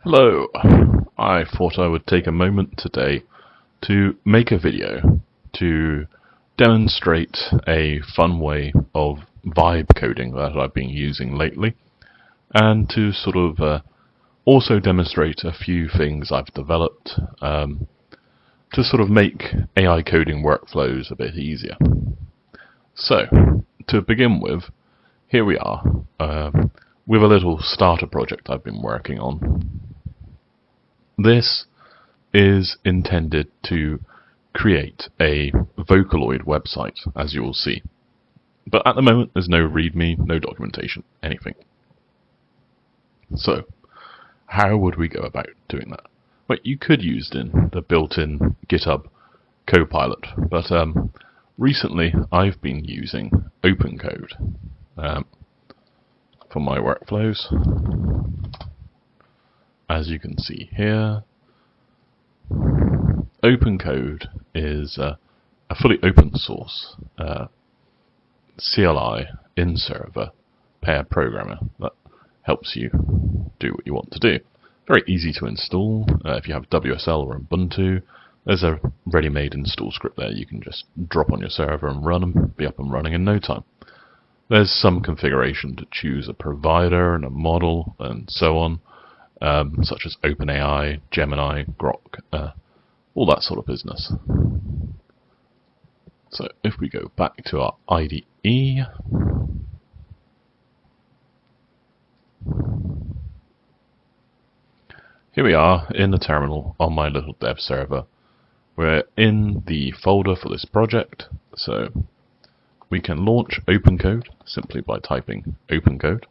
Hello, I thought I would take a moment today to make a video to demonstrate a fun way of vibe coding that I've been using lately, and to sort of also demonstrate a few things I've developed to sort of make AI coding workflows a bit easier. So, to begin with, here we are with a little starter project I've been working on. This is intended to create a Vocaloid website, as you will see. But at the moment there's no README, no documentation, anything. So, how would we go about doing that? Well, you could use the built-in GitHub Copilot, but recently I've been using OpenCode for my workflows. As you can see here, OpenCode is a fully open source CLI in-server pair programmer that helps you do what you want to do. Very easy to install. If you have WSL or Ubuntu, there's a ready-made install script there. You can just drop on your server and run and be up and running in no time. There's some configuration to choose a provider and a model and so on. Such as OpenAI, Gemini, Grok, all that sort of business. So if we go back to our IDE, here we are in the terminal on my little dev server. We're in the folder for this project, so we can launch OpenCode simply by typing OpenCode.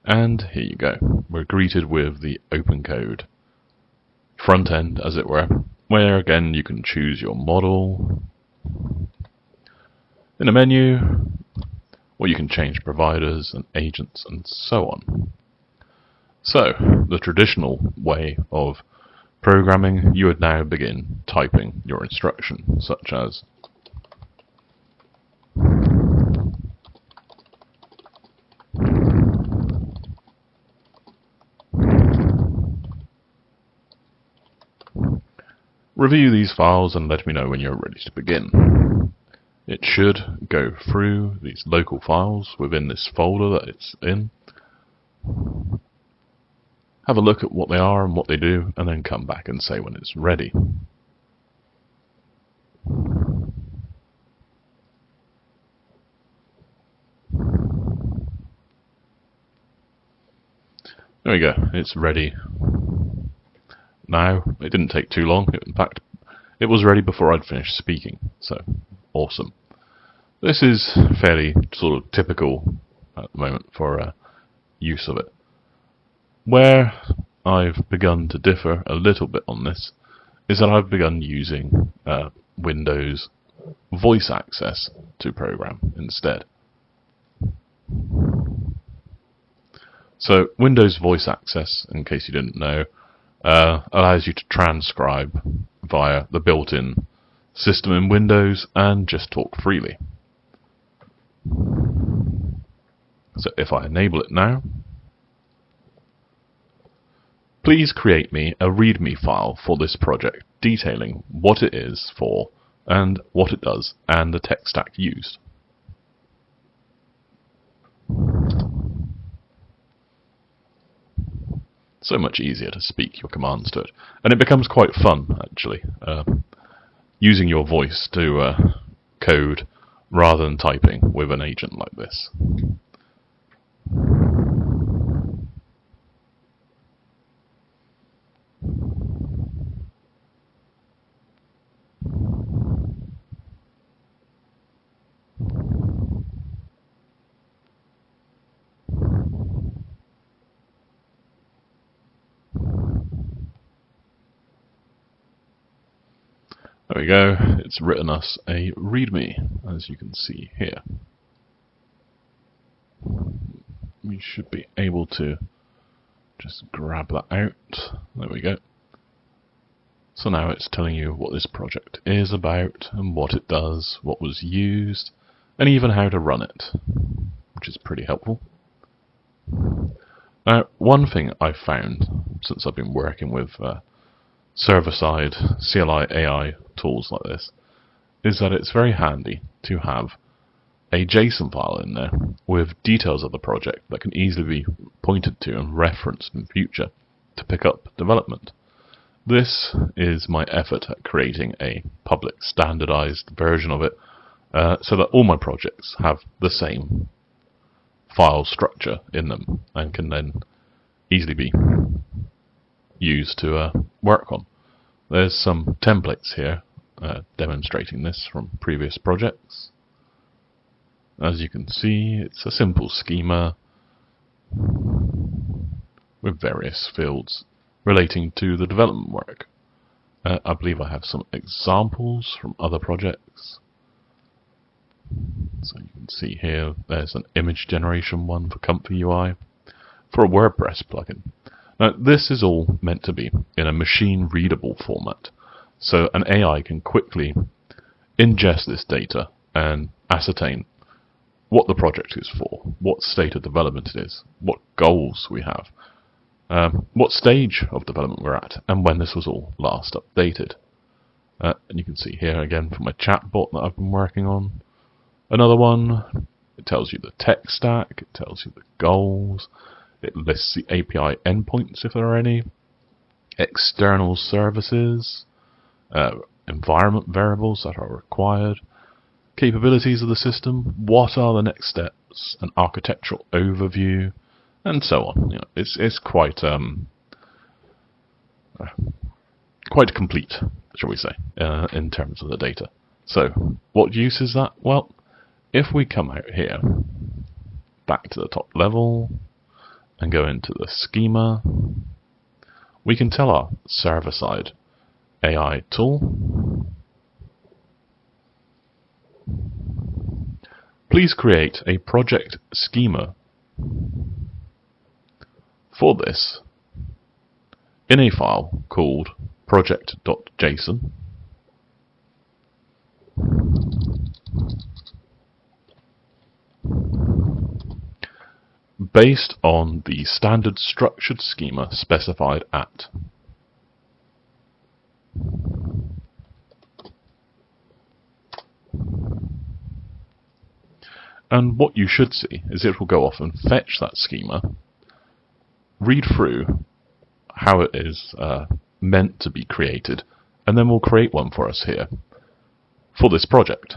And here you go. We're greeted with the OpenCode front end, as it were, where again you can choose your model in a menu, or you can change providers and agents and so on. So, the traditional way of programming, you would now begin typing your instruction, such as review these files and let me know when you're ready to begin. It should go through these local files within this folder that it's in, have a look at what they are and what they do, and then come back and say when it's ready. There we go, it's ready. Now, it didn't take too long. In fact, it was ready before I'd finished speaking, so awesome. This is fairly sort of typical at the moment for use of it. Where I've begun to differ a little bit on this is that I've begun using Windows voice access to program instead. So Windows voice access, in case you didn't know, allows you to transcribe via the built-in system in Windows and just talk freely. So if I enable it now, please create me a README file for this project detailing what it is for and what it does and the tech stack used. So much easier to speak your commands to it. And it becomes quite fun, actually, using your voice to code rather than typing with an agent like this. There we go, it's written us a README, as you can see here. We should be able to just grab that out. There we go. So now it's telling you what this project is about and what it does, what was used, and even how to run it, which is pretty helpful. Now, one thing I've found since I've been working with server-side CLI AI tools like this is that it's very handy to have a JSON file in there with details of the project that can easily be pointed to and referenced in future to pick up development. This is my effort at creating a public standardized version of it so that all my projects have the same file structure in them and can then easily be used to work on. There's some templates here demonstrating this from previous projects. As you can see, it's a simple schema with various fields relating to the development work. I believe I have some examples from other projects. So you can see here, there's an image generation one for Comfy UI for a WordPress plugin. Now, this is all meant to be in a machine-readable format, so an AI can quickly ingest this data and ascertain what the project is for, what state of development it is, what goals we have, what stage of development we're at, and when this was all last updated. And you can see here again from my chatbot that I've been working on. Another one, it tells you the tech stack, it tells you the goals, it lists the API endpoints if there are any, external services, environment variables that are required, capabilities of the system, what are the next steps, an architectural overview, and so on. You know, it's quite complete, shall we say, in terms of the data. So, what use is that? Well, if we come out here, back to the top level, and go into the schema, we can tell our server-side AI tool, please create a project schema for this in a file called project.json. Based on the standard structured schema specified at. And what you should see is it will go off and fetch that schema, read through how it is meant to be created, and then we'll create one for us here for this project.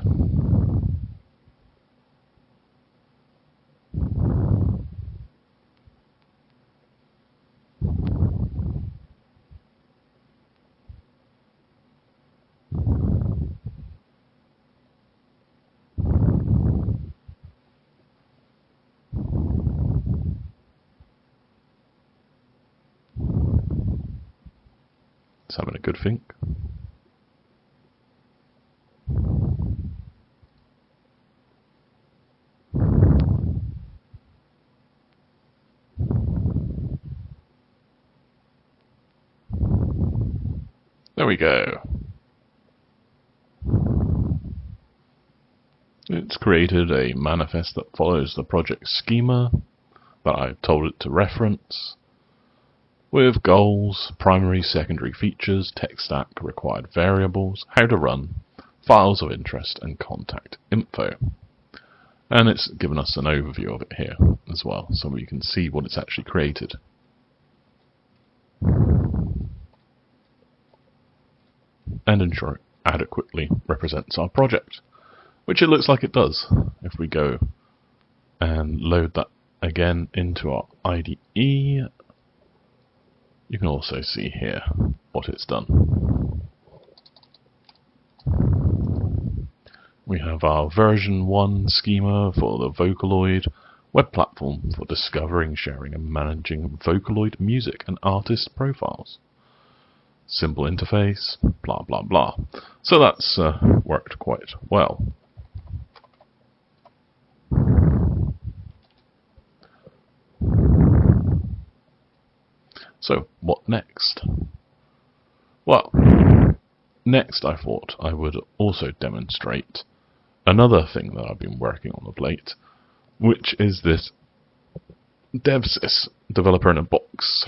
It's having a good think. There we go. It's created a manifest that follows the project schema that I've told it to reference, with goals, primary, secondary features, tech stack, required variables, how to run, files of interest, and contact info. And it's given us an overview of it here as well, so we can see what it's actually created. And ensure it adequately represents our project, which it looks like it does. If we go and load that again into our IDE, you can also see here what it's done. We have our version 1 schema for the Vocaloid web platform for discovering, sharing and managing Vocaloid music and artist profiles. Simple interface, blah blah blah. So that's worked quite well. So what next? Well, next I thought I would also demonstrate another thing that I've been working on of late, which is this DevSys, developer in a box.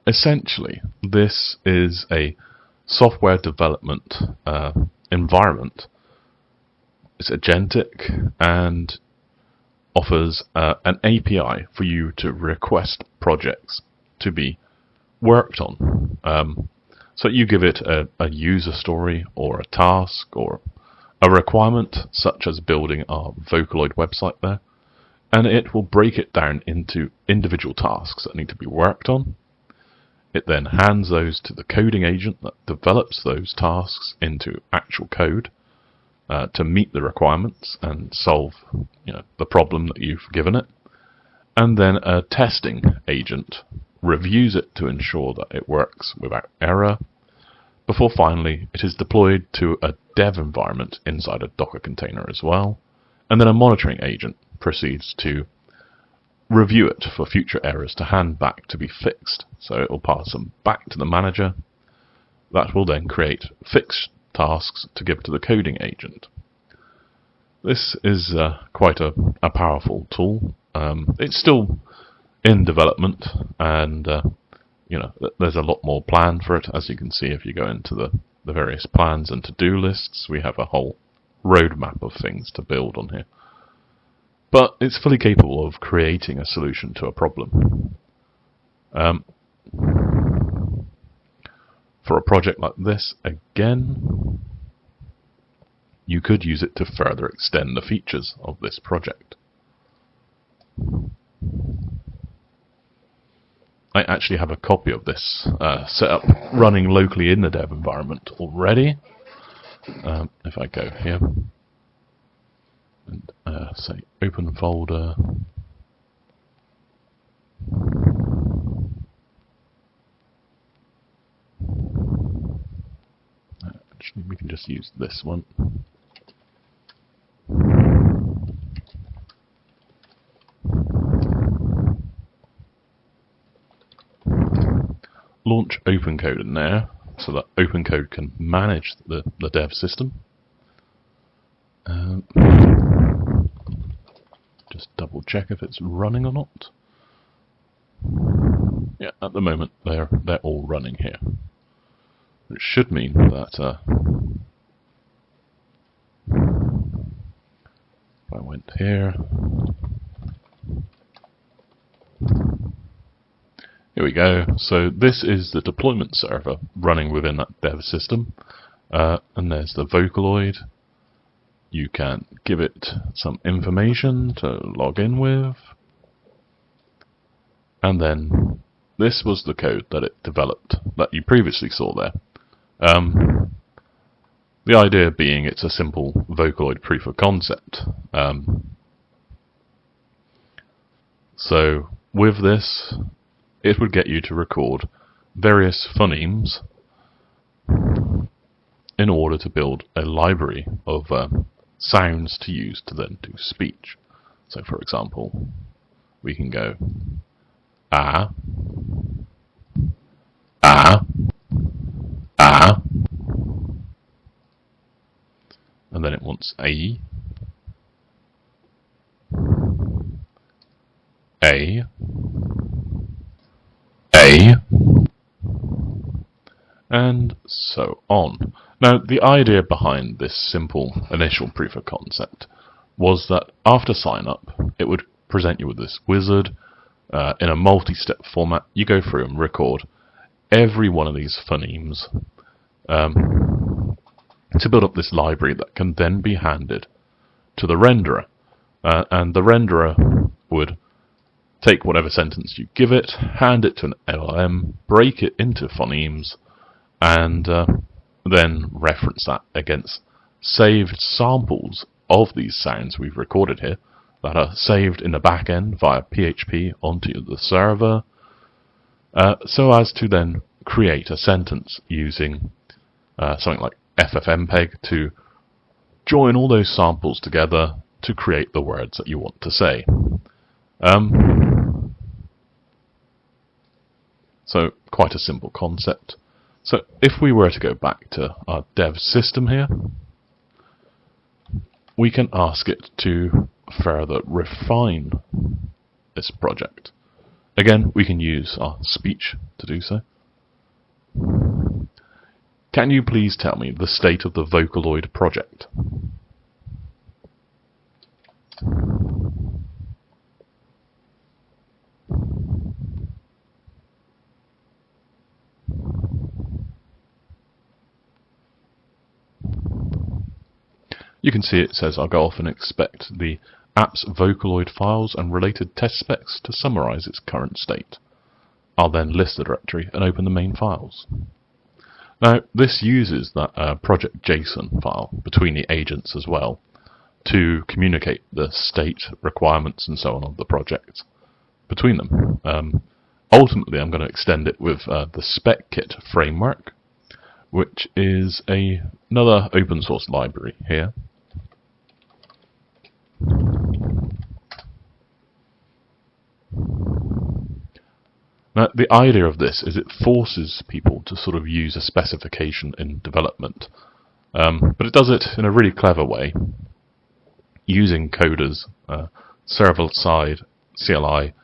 Essentially, this is a software development environment. It's agentic and offers an API for you to request projects to be worked on. So you give it a user story or a task or a requirement, such as building our Vocaloid website there, and it will break it down into individual tasks that need to be worked on. It then hands those to the coding agent that develops those tasks into actual code to meet the requirements and solve the problem that you've given it. And then a testing agent reviews it to ensure that it works without error, before finally it is deployed to a dev environment inside a Docker container as well. And then a monitoring agent proceeds to review it for future errors to hand back to be fixed. So it will pass them back to the manager. That will then create fixed tasks to give to the coding agent. This is quite a powerful tool. It's still in development, and there's a lot more planned for it. As you can see, if you go into the various plans and to-do lists, we have a whole roadmap of things to build on here. But it's fully capable of creating a solution to a problem. For a project like this, again, you could use it to further extend the features of this project. I actually have a copy of this set up running locally in the dev environment already. If I go here and say open folder, actually we can just use this one. Launch OpenCode in there so that OpenCode can manage the dev system. Just double check if it's running or not. Yeah, at the moment they're all running here. It should mean that if I went here, here we go. So this is the deployment server running within that dev system, and there's the Vocaloid. You can give it some information to log in with, and then this was the code that it developed that you previously saw there. The idea being it's a simple Vocaloid proof of concept. So with this, it would get you to record various phonemes in order to build a library of sounds to use to then do speech. So for example, we can go ah, ah, ah, and then it wants a, and so on. Now, the idea behind this simple initial proof of concept was that after sign up, it would present you with this wizard in a multi-step format. You go through and record every one of these phonemes to build up this library that can then be handed to the renderer. And the renderer would take whatever sentence you give it, hand it to an LLM, break it into phonemes, and then reference that against saved samples of these sounds we've recorded here that are saved in the back end via PHP onto the server, so as to then create a sentence using something like FFmpeg to join all those samples together to create the words that you want to say. So quite a simple concept. So if we were to go back to our dev system here, we can ask it to further refine this project. Again, we can use our speech to do so. Can you please tell me the state of the Vocaloid project? You can see it says I'll go off and expect the app's Vocaloid files and related test specs to summarize its current state. I'll then list the directory and open the main files. Now, this uses that project JSON file between the agents as well to communicate the state, requirements and so on of the project between them. Ultimately, I'm going to extend it with the SpecKit framework, which is another open source library here. Now, the idea of this is it forces people to sort of use a specification in development, but it does it in a really clever way, using coders, server-side CLI,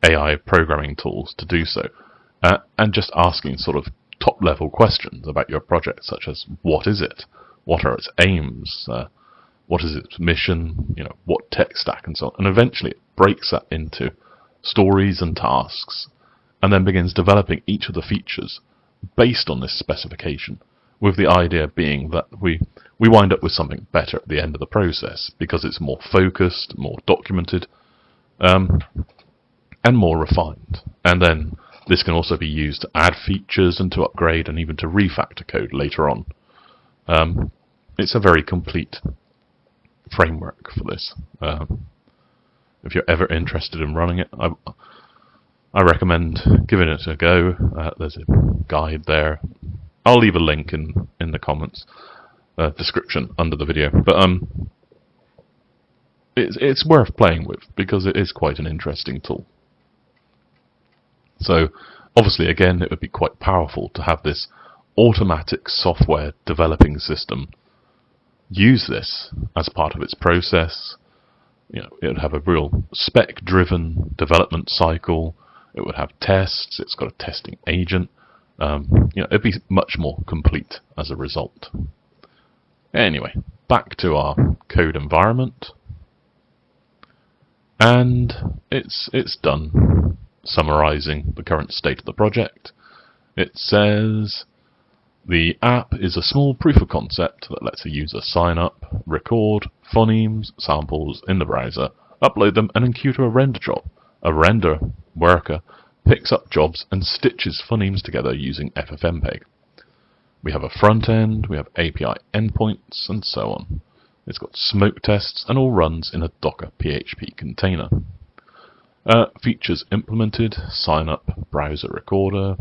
AI programming tools to do so, and just asking sort of top-level questions about your project, such as what is it, what are its aims, what is its mission, what tech stack and so on, and eventually it breaks that into stories and tasks, and then begins developing each of the features based on this specification, with the idea being that we wind up with something better at the end of the process, because it's more focused, more documented, and more refined. And then this can also be used to add features and to upgrade and even to refactor code later on. It's a very complete framework for this. If you're ever interested in running it, I recommend giving it a go. There's a guide there. I'll leave a link in the comments description under the video. But it's worth playing with because it is quite an interesting tool. So obviously, again, it would be quite powerful to have this automatic software developing system use this as part of its process. It would have a real spec-driven development cycle. It would have tests. It's got a testing agent. It'd be much more complete as a result. Anyway, back to our code environment, and it's done summarizing the current state of the project. It says the app is a small proof of concept that lets a user sign up, record phonemes, samples in the browser, upload them, and then queue to a render job. A render worker picks up jobs and stitches phonemes together using FFmpeg. We have a front end, we have API endpoints, and so on. It's got smoke tests and all runs in a Docker PHP container. Features implemented: sign up, browser recorder,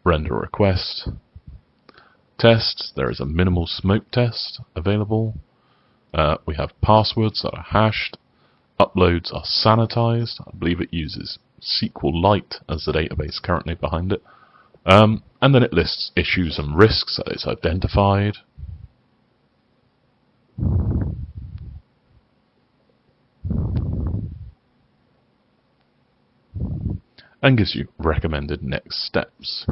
render request. Tests: there is a minimal smoke test available. We have passwords that are hashed. Uploads are sanitized. I believe it uses SQLite as the database currently behind it. And then it lists issues and risks that it's identified. And gives you recommended next steps.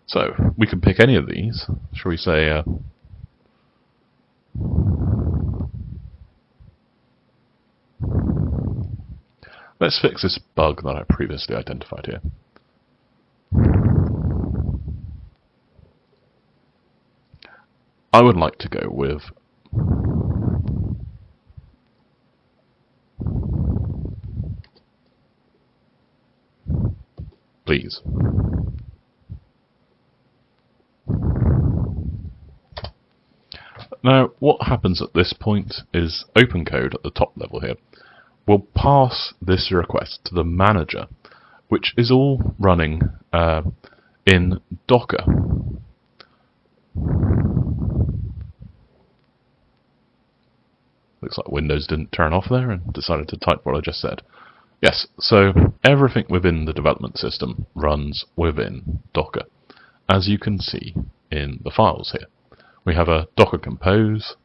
So, we can pick any of these. Shall we say... let's fix this bug that I previously identified here. I would like to go with please. Now, what happens at this point is OpenCode at the top level here will pass this request to the manager, which is all running in Docker. Looks like Windows didn't turn off there and decided to type what I just said. Yes, so everything within the development system runs within Docker, as you can see in the files here. we have a Docker Compose,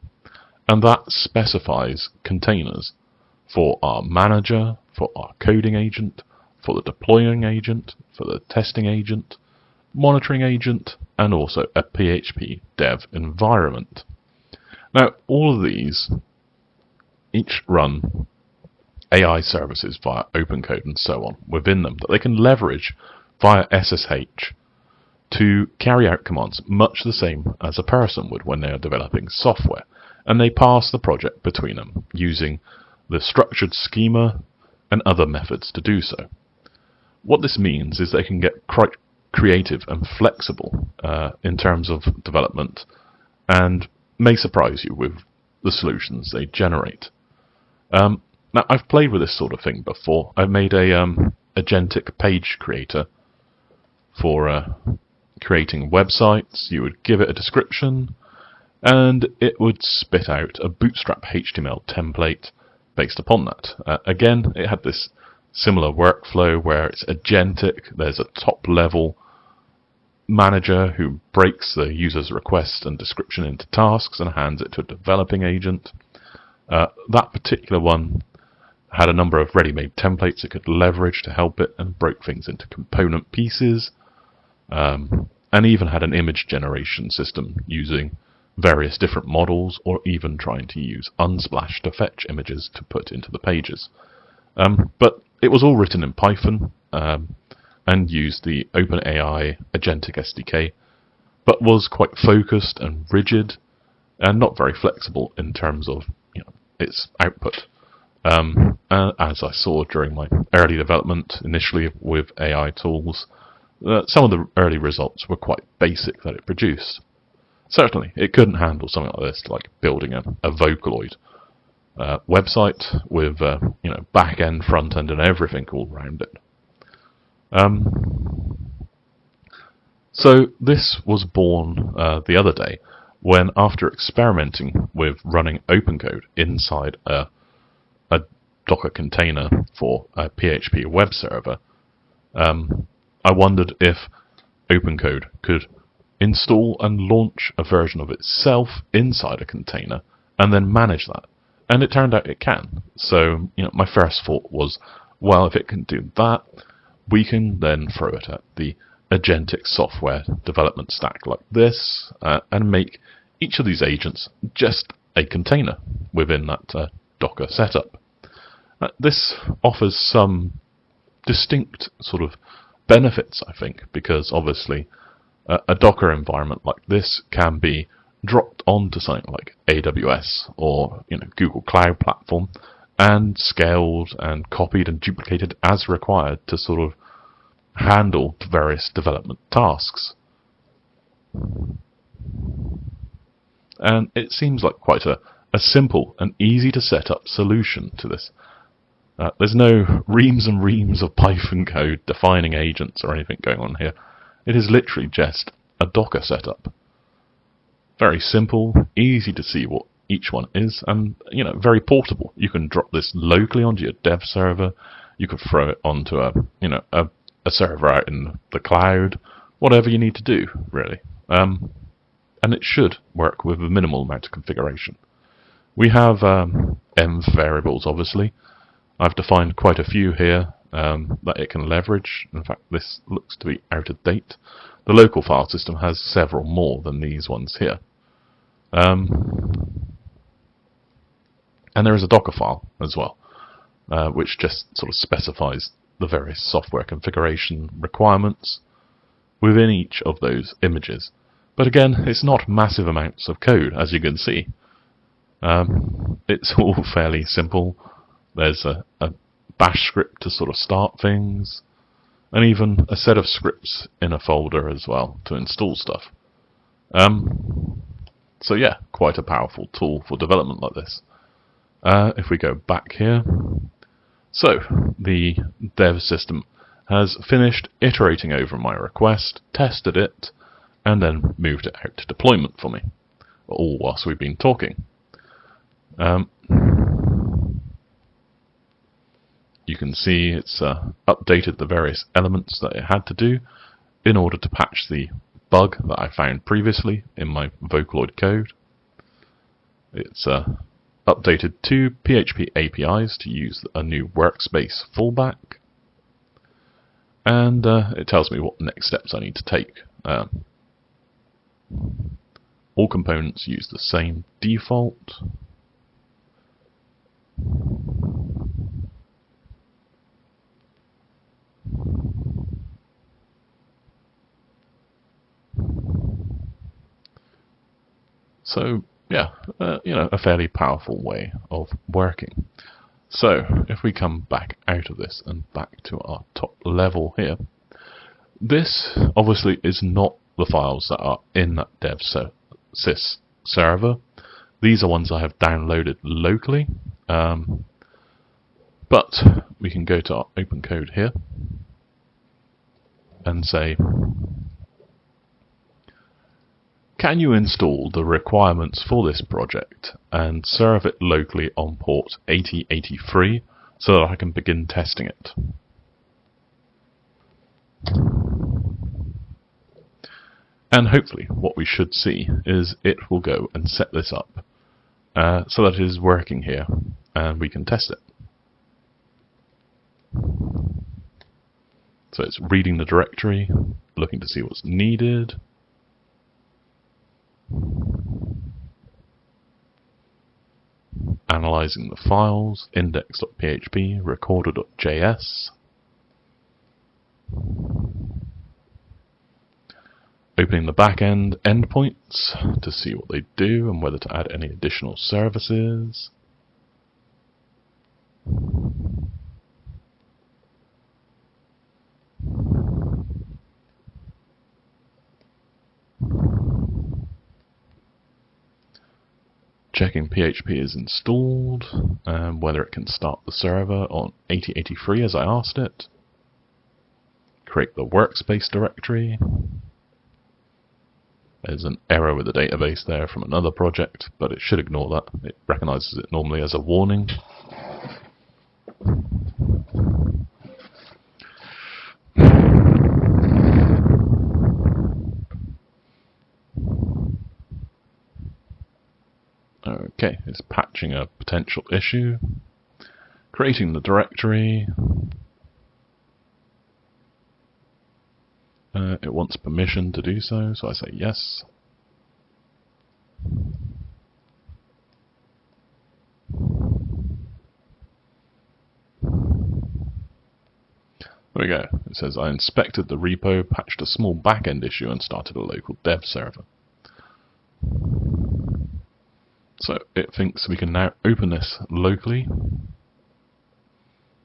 and that specifies containers for our manager, for our coding agent, for the deploying agent, for the testing agent, monitoring agent, and also a PHP dev environment. Now, all of these each run AI services via OpenCode and so on within them that they can leverage via SSH to carry out commands much the same as a person would when they are developing software. And they pass the project between them using the structured schema and other methods to do so. What this means is they can get quite creative and flexible in terms of development, and may surprise you with the solutions they generate. Now, I've played with this sort of thing before. I've made a agentic page creator for creating websites. You would give it a description, and it would spit out a Bootstrap HTML template based upon that. Again, it had this similar workflow where it's agentic. There's a top-level manager who breaks the user's request and description into tasks and hands it to a developing agent. That particular one had a number of ready-made templates it could leverage to help it, and broke things into component pieces, and even had an image generation system using various different models, or even trying to use Unsplash to fetch images to put into the pages. But it was all written in Python and used the OpenAI Agentic SDK, but was quite focused and rigid and not very flexible in terms of its output. As I saw during my early development, initially with AI tools, some of the early results were quite basic that it produced. Certainly, it couldn't handle something like this, like building a Vocaloid website with back end, front end, and everything all around it. So this was born the other day when, after experimenting with running OpenCode inside a Docker container for a PHP web server, I wondered if OpenCode could install and launch a version of itself inside a container and then manage that. And it turned out it can. So, my first thought was, well, if it can do that, we can then throw it at the agentic software development stack like this, and make each of these agents just a container within that Docker setup. This offers some distinct sort of benefits, I think, because obviously a Docker environment like this can be dropped onto something like AWS or Google Cloud Platform and scaled and copied and duplicated as required to sort of handle various development tasks. And it seems like quite a simple and easy to set up solution to this. There's no reams and reams of Python code defining agents or anything going on here. It is literally just a Docker setup. Very simple, easy to see what each one is, and very portable. You can drop this locally onto your dev server. You could throw it onto a server out in the cloud. Whatever you need to do, really. And it should work with a minimal amount of configuration. We have env variables, obviously. I've defined quite a few here that it can leverage. In fact, this looks to be out of date. The local file system has several more than these ones here. And there is a Docker file as well, which just sort of specifies the various software configuration requirements within each of those images. But again, it's not massive amounts of code, as you can see. It's all fairly simple. There's a bash script to sort of start things, and even a set of scripts in a folder as well to install stuff. So yeah, quite a powerful tool for development like this. If we go back here, so the dev system has finished iterating over my request, tested it, and then moved it out to deployment for me, all whilst we've been talking. You can see it's updated the various elements that it had to do in order to patch the bug that I found previously in my Vocaloid code. It's updated two PHP APIs to use a new workspace fallback, and it tells me what next steps I need to take. All components use the same default. So yeah, a fairly powerful way of working. So if we come back out of this and back to our top level here, this obviously is not the files that are in that dev.sys server. These are ones I have downloaded locally, but we can go to our OpenCode here and say, can you install the requirements for this project and serve it locally on port 8083 so that I can begin testing it? And hopefully what we should see is it will go and set this up so that it is working here and we can test it. So it's reading the directory, looking to see what's needed. Analyzing the files, index.php, recorder.js. Opening the backend endpoints to see what they do and whether to add any additional services. Checking PHP is installed and whether it can start the server on 8083 as I asked it. Create the workspace directory. There's an error with the database there from another project, but it should ignore that. It recognizes it normally as a warning. Okay, it's patching a potential issue, creating the directory. It wants permission to do so, so I say yes. There we go. It says I inspected the repo, patched a small backend issue, and started a local dev server. So it thinks we can now open this locally,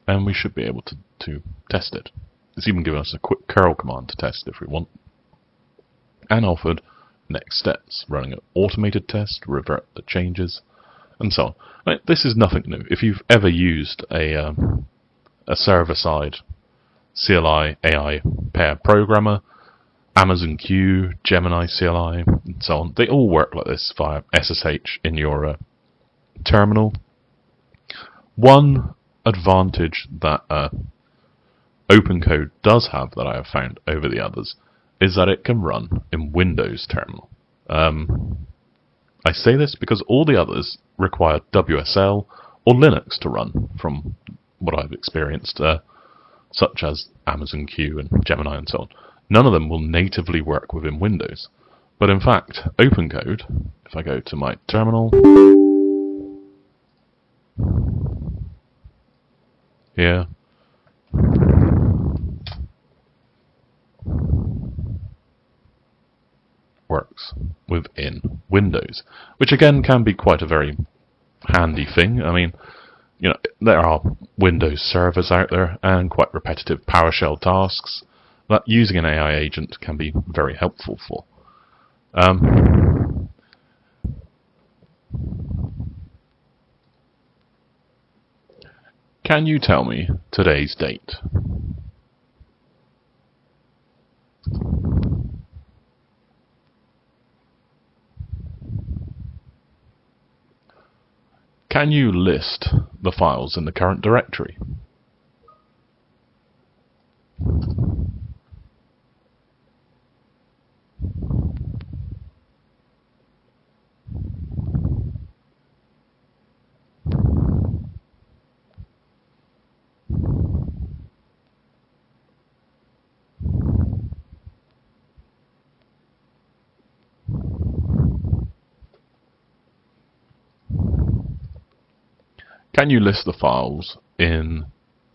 and we should be able to test it. It's even given us a quick curl command to test if we want, and offered next steps, running an automated test, revert the changes, and so on. Right, this is nothing new. If you've ever used a server-side CLI AI pair programmer, Amazon Q, Gemini CLI, and so on, they all work like this via SSH in your terminal. One advantage that OpenCode does have that I have found over the others is that it can run in Windows terminal. I say this because all the others require WSL or Linux to run, from what I've experienced, such as Amazon Q and Gemini and so on. None of them will natively work within Windows. But in fact, OpenCode, if I go to my terminal, here, works within Windows, which again can be quite a very handy thing. I mean, there are Windows servers out there and quite repetitive PowerShell tasks that using an AI agent can be very helpful for. Can you tell me today's date? Can you list the files in the current directory? can you list the files in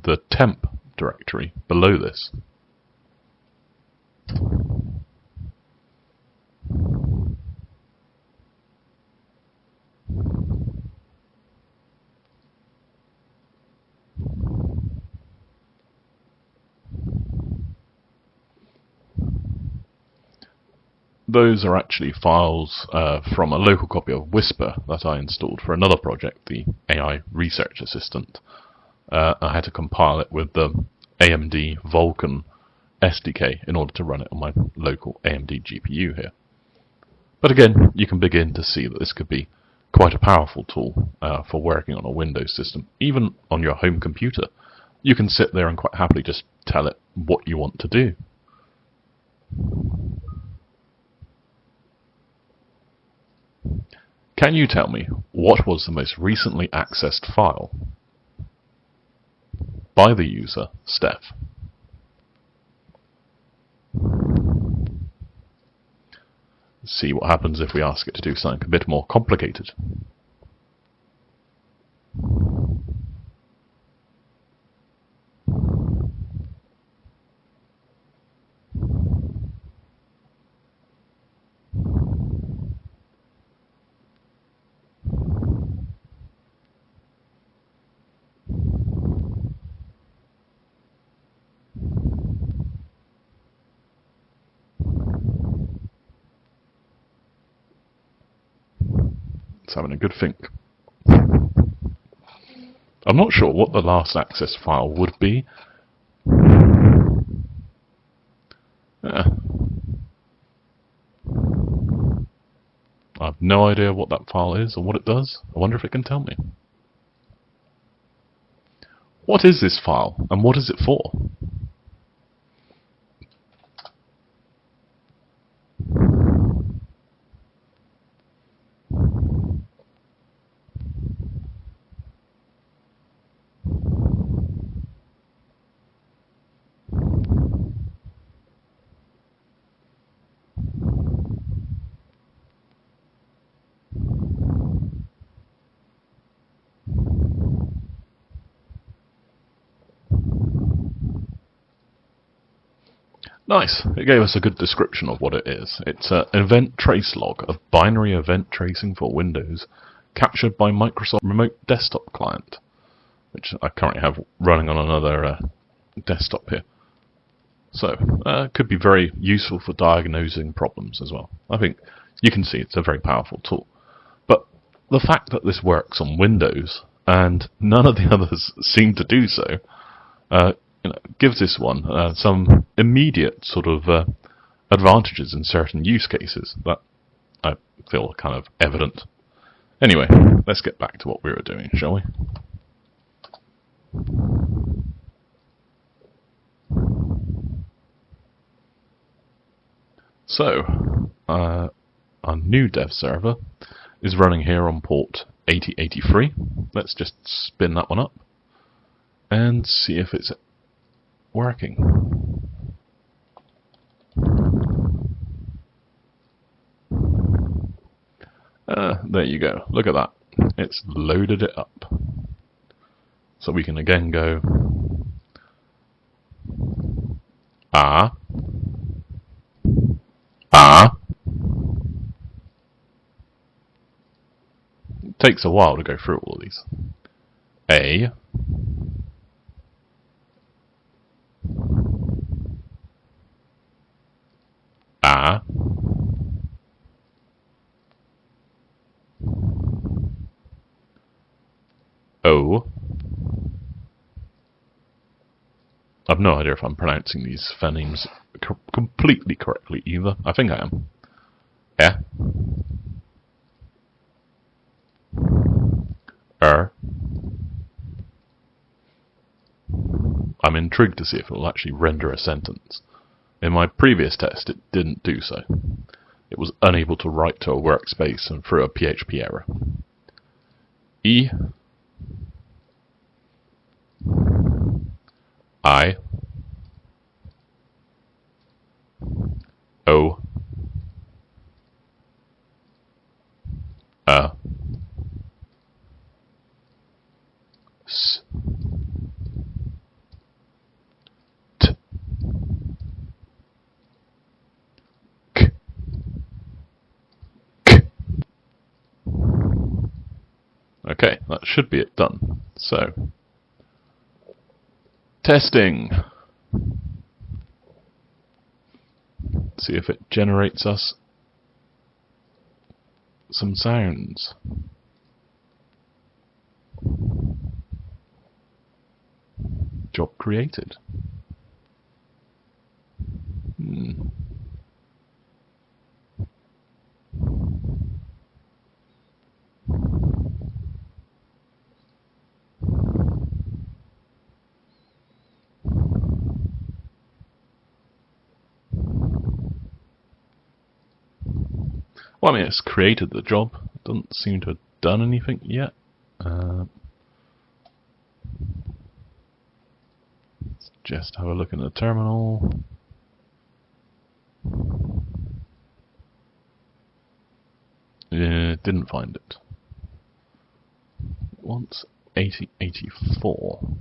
the temp directory below this? Those are actually files from a local copy of Whisper that I installed for another project, the AI Research Assistant. I had to compile it with the AMD Vulkan SDK in order to run it on my local AMD GPU here. But again, you can begin to see that this could be quite a powerful tool for working on a Windows system. Even on your home computer, you can sit there and quite happily just tell it what you want to do. Can you tell me what was the most recently accessed file by the user, Steph? See what happens if we ask it to do something a bit more complicated. It's having a good think. I'm not sure what the last access file would be. I have no idea what that file is or what it does. I wonder if it can tell me. What is this file and what is it for? Nice. It gave us a good description of what it is. It's an event trace log of binary event tracing for Windows captured by Microsoft Remote Desktop Client, which I currently have running on another desktop here. So, it could be very useful for diagnosing problems as well. I think you can see it's a very powerful tool. But the fact that this works on Windows and none of the others seem to do so, gives this one some immediate sort of advantages in certain use cases that I feel are kind of evident. Anyway, let's get back to what we were doing, shall we? So, our new dev server is running here on port 8083. Let's just spin that one up and see if it's working. There you go. Look at that. It's loaded it up. So we can again go It takes a while to go through all of these. A O. I've no idea if I'm pronouncing these phonemes completely correctly either. I think I am. I'm intrigued to see if it will actually render a sentence. In my previous test, it didn't do so. It was unable to write to a workspace and threw a PHP error. E. I. O. Okay, that should be it done. So, testing. See if it generates us some sounds. Job created. Well, I mean, it's created the job. It doesn't seem to have done anything yet. Let's just have a look in the terminal. Didn't find it. It wants 8084.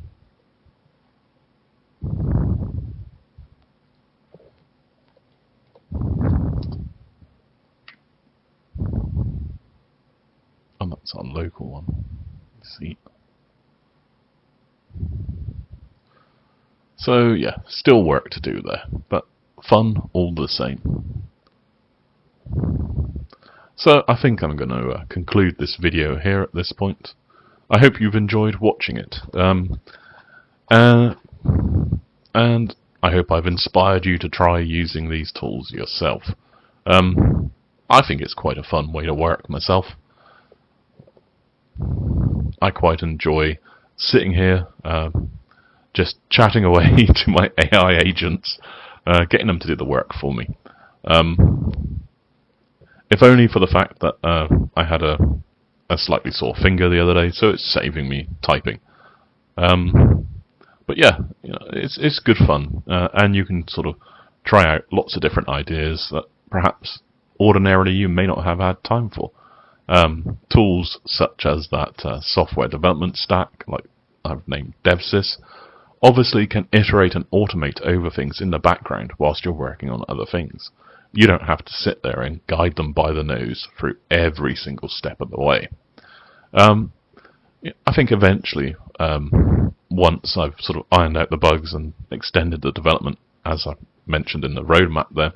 Oh, that's our local one. Let's see. So yeah, still work to do there, but fun all the same. So I think I'm going to conclude this video here at this point. I hope you've enjoyed watching it, and I hope I've inspired you to try using these tools yourself. I think it's quite a fun way to work myself. I quite enjoy sitting here, just chatting away to my AI agents, getting them to do the work for me. If only for the fact that I had a slightly sore finger the other day, so it's saving me typing. But yeah, you know, it's good fun, and you can sort of try out lots of different ideas that perhaps ordinarily you may not have had time for. Tools such as that software development stack, like I've named DevSys, obviously can iterate and automate over things in the background whilst you're working on other things. You don't have to sit there and guide them by the nose through every single step of the way. I think eventually, once I've sort of ironed out the bugs and extended the development, as I mentioned in the roadmap there,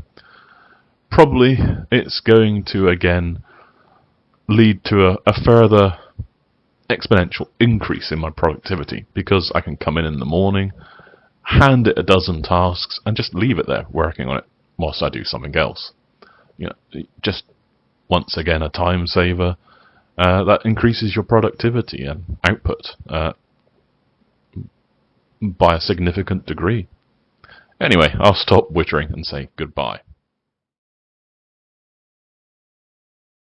probably it's going to again lead to a further exponential increase in my productivity, because I can come in the morning, hand it a dozen tasks, and just leave it there working on it whilst I do something else. You know, just once again a time saver that increases your productivity and output by a significant degree. Anyway, I'll stop wittering and say goodbye.